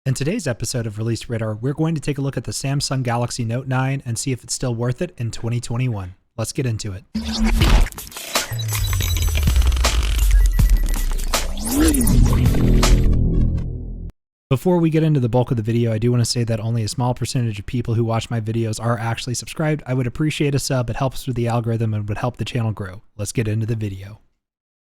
In today's episode of Release Radar, we're going to take a look at the Samsung Galaxy Note 9 and see if it's still worth it in 2021. Let's get into it. Before we get into the bulk of the video, I do want to say that only a small percentage of people who watch my videos are actually subscribed. I would appreciate a sub. It helps with the algorithm and would help the channel grow. Let's get into the video.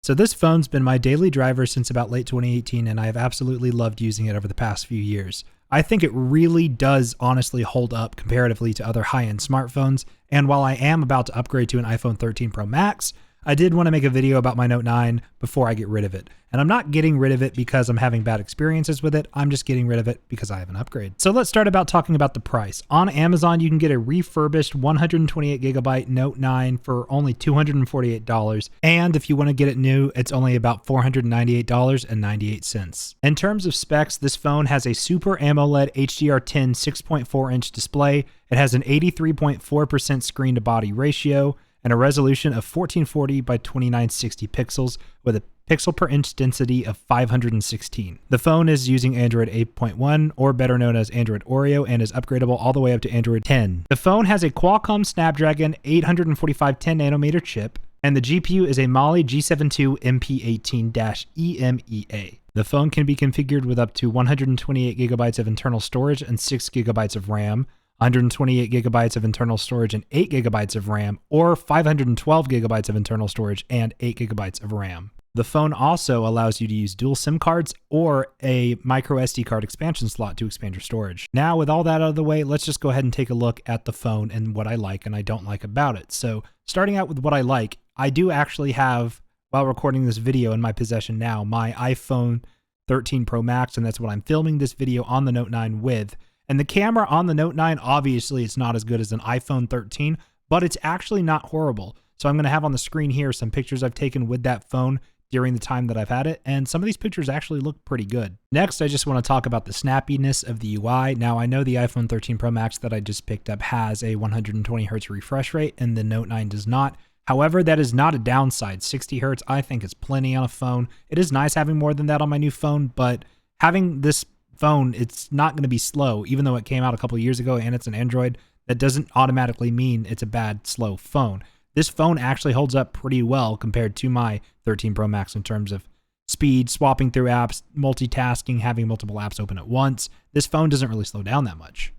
So this phone's been my daily driver since about late 2018, and I have absolutely loved using it over the past few years. I think it really does honestly hold up comparatively to other high-end smartphones, and while I am about to upgrade to an iPhone 13 Pro Max, I did want to make a video about my Note 9 before I get rid of it. And I'm not getting rid of it because I'm having bad experiences with it. I'm just getting rid of it because I have an upgrade. So let's start about talking about the price. On Amazon, you can get a refurbished 128GB Note 9 for only $248. And if you want to get it new, it's only about $498.98. In terms of specs, this phone has a Super AMOLED HDR10 6.4-inch display. It has an 83.4% screen-to-body ratio and a resolution of 1440 by 2960 pixels with a pixel per inch density of 516. The phone is using Android 8.1, or better known as Android Oreo, and is upgradable all the way up to Android 10. The phone has a Qualcomm Snapdragon 845 10nm chip, and the GPU is a Mali G72 MP18-EMEA. The phone can be configured with up to 128GB of internal storage and 6GB of RAM, 128GB of internal storage and 8GB of RAM, or 512GB of internal storage and 8GB of RAM. The phone also allows you to use dual SIM cards or a micro SD card expansion slot to expand your storage. Now, with all that out of the way, let's just go ahead and take a look at the phone and what I like and I don't like about it. So, starting out with what I like, I do actually have, while recording this video in my possession now, my iPhone 13 Pro Max, and that's what I'm filming this video on the Note 9 with. And the camera on the Note 9, obviously it's not as good as an iPhone 13, but it's actually not horrible. So I'm going to have on the screen here some pictures I've taken with that phone during the time that I've had it, and some of these pictures actually look pretty good. Next, I just want to talk about the snappiness of the UI. Now, I know the iPhone 13 Pro Max that I just picked up has a 120Hz refresh rate, and the Note 9 does not. However, that is not a downside. 60Hz, I think, is plenty on a phone. It is nice having more than that on my new phone, but having this phone, it's not going to be slow. Even though it came out a couple years ago and it's an Android, that doesn't automatically mean it's a bad, slow phone. This phone actually holds up pretty well compared to my 13 Pro Max in terms of speed, swapping through apps, multitasking, having multiple apps open at once. This phone doesn't really slow down that much.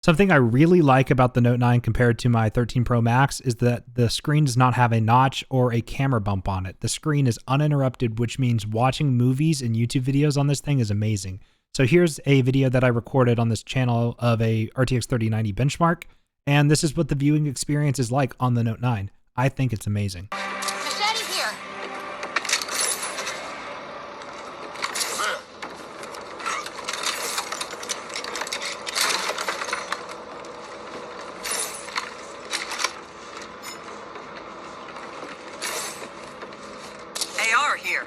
Something I really like about the Note 9 compared to my 13 Pro Max is that the screen does not have a notch or a camera bump on it. The screen is uninterrupted, which means watching movies and YouTube videos on this thing is amazing. So here's a video that I recorded on this channel of a RTX 3090 benchmark, and this is what the viewing experience is like on the Note 9. I think it's amazing. Machete here. AR here.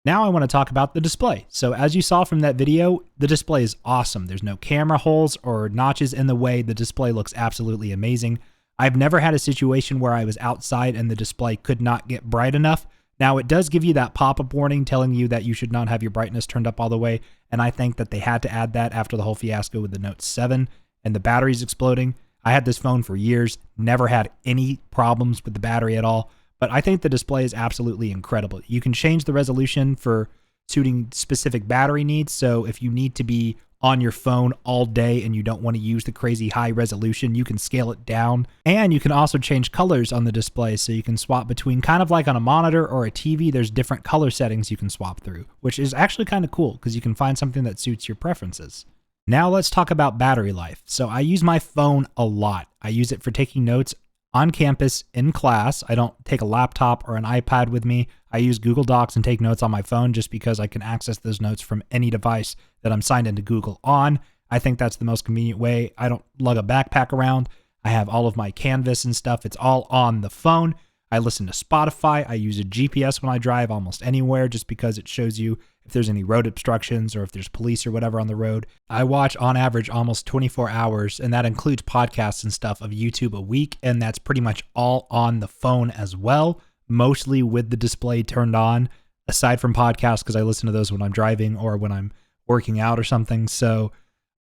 Now I want to talk about the display. So as you saw from that video, the display is awesome. There's no camera holes or notches in the way. The display looks absolutely amazing. I've never had a situation where I was outside and the display could not get bright enough. Now it does give you that pop-up warning telling you that you should not have your brightness turned up all the way, and I think that they had to add that after the whole fiasco with the Note 7 and the batteries exploding. I had this phone for years, never had any problems with the battery at all. But I think the display is absolutely incredible. You can change the resolution for suiting specific battery needs. So if you need to be on your phone all day and you don't want to use the crazy high resolution, you can scale it down. And you can also change colors on the display. So you can swap between, kind of like on a monitor or a TV, there's different color settings you can swap through, which is actually kind of cool because you can find something that suits your preferences. Now let's talk about battery life. So I use my phone a lot. I use it for taking notes on campus, in class. I don't take a laptop or an iPad with me. I use Google Docs and take notes on my phone just because I can access those notes from any device that I'm signed into Google on. I think that's the most convenient way. I don't lug a backpack around. I have all of my Canvas and stuff. It's all on the phone. I listen to Spotify. I use a GPS when I drive almost anywhere just because it shows you if there's any road obstructions or if there's police or whatever on the road. I watch on average almost 24 hours, and that includes podcasts and stuff, of YouTube a week, and that's pretty much all on the phone as well, mostly with the display turned on, aside from podcasts because I listen to those when I'm driving or when I'm working out or something. So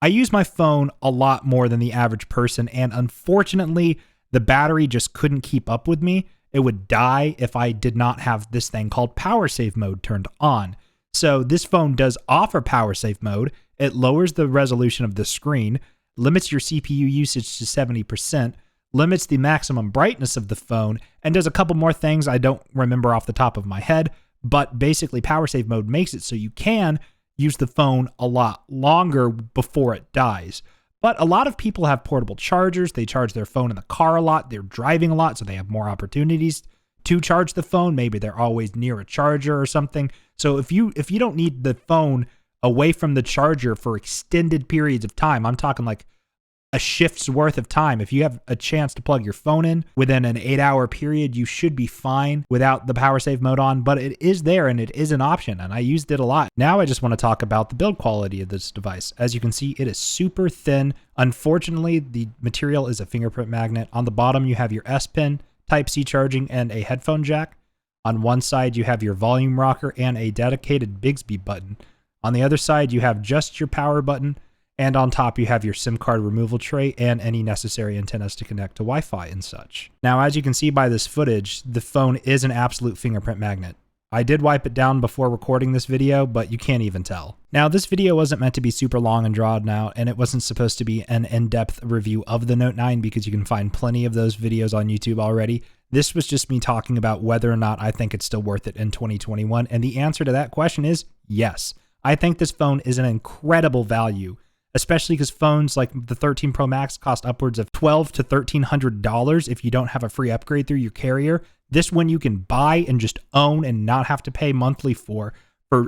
I use my phone a lot more than the average person, and unfortunately, the battery just couldn't keep up with me. It would die if I did not have this thing called power save mode turned on. So this phone does offer power save mode. It lowers the resolution of the screen, limits your CPU usage to 70%, limits the maximum brightness of the phone, and does a couple more things I don't remember off the top of my head. But basically, power save mode makes it so you can use the phone a lot longer before it dies. But a lot of people have portable chargers. They charge their phone in the car a lot. They're driving a lot, so they have more opportunities to charge the phone. Maybe they're always near a charger or something. So if you don't need the phone away from the charger for extended periods of time, I'm talking like a shift's worth of time. If you have a chance to plug your phone in within an 8-hour period, you should be fine without the power save mode on, but it is there and it is an option, and I used it a lot. Now I just want to talk about the build quality of this device. As you can see, it is super thin. Unfortunately, the material is a fingerprint magnet. On the bottom, you have your S Pen, Type-C charging, and a headphone jack. On one side, you have your volume rocker and a dedicated Bixby button. On the other side, you have just your power button. And on top, you have your SIM card removal tray and any necessary antennas to connect to Wi-Fi and such. Now, as you can see by this footage, the phone is an absolute fingerprint magnet. I did wipe it down before recording this video, but you can't even tell. Now, this video wasn't meant to be super long and drawn out, and it wasn't supposed to be an in-depth review of the Note 9 because you can find plenty of those videos on YouTube already. This was just me talking about whether or not I think it's still worth it in 2021, and the answer to that question is yes. I think this phone is an incredible value, especially because phones like the 13 Pro Max cost upwards of $1,200 to $1,300 if you don't have a free upgrade through your carrier. This one you can buy and just own and not have to pay monthly for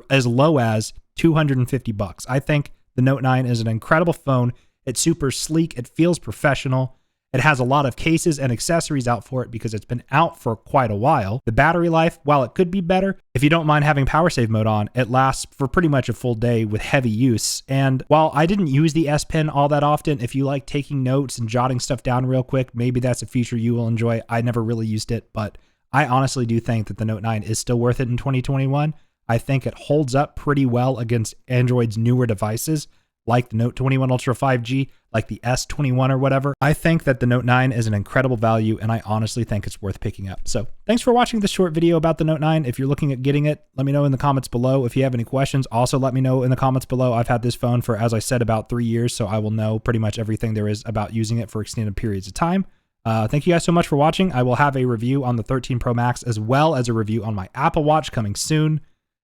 as low as $250. I think the Note 9 is an incredible phone. It's super sleek. It feels professional. It has a lot of cases and accessories out for it because it's been out for quite a while. The battery life, while it could be better, if you don't mind having power save mode on, it lasts for pretty much a full day with heavy use. And while I didn't use the S Pen all that often, if you like taking notes and jotting stuff down real quick, maybe that's a feature you will enjoy. I never really used it, but I honestly do think that the Note 9 is still worth it in 2021. I think it holds up pretty well against Android's newer devices, like the Note 21 Ultra 5G, like the S21 or whatever. I think that the Note 9 is an incredible value, and I honestly think it's worth picking up. So thanks for watching this short video about the Note 9. If you're looking at getting it, let me know in the comments below. If you have any questions, also let me know in the comments below. I've had this phone for, as I said, about 3 years, so I will know pretty much everything there is about using it for extended periods of time. Thank you guys so much for watching. I will have a review on the 13 Pro Max as well as a review on my Apple Watch coming soon.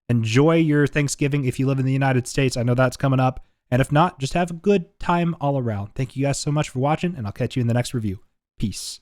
Enjoy your Thanksgiving if you live in the United States. I know that's coming up. And if not, just have a good time all around. Thank you guys so much for watching, and I'll catch you in the next review. Peace.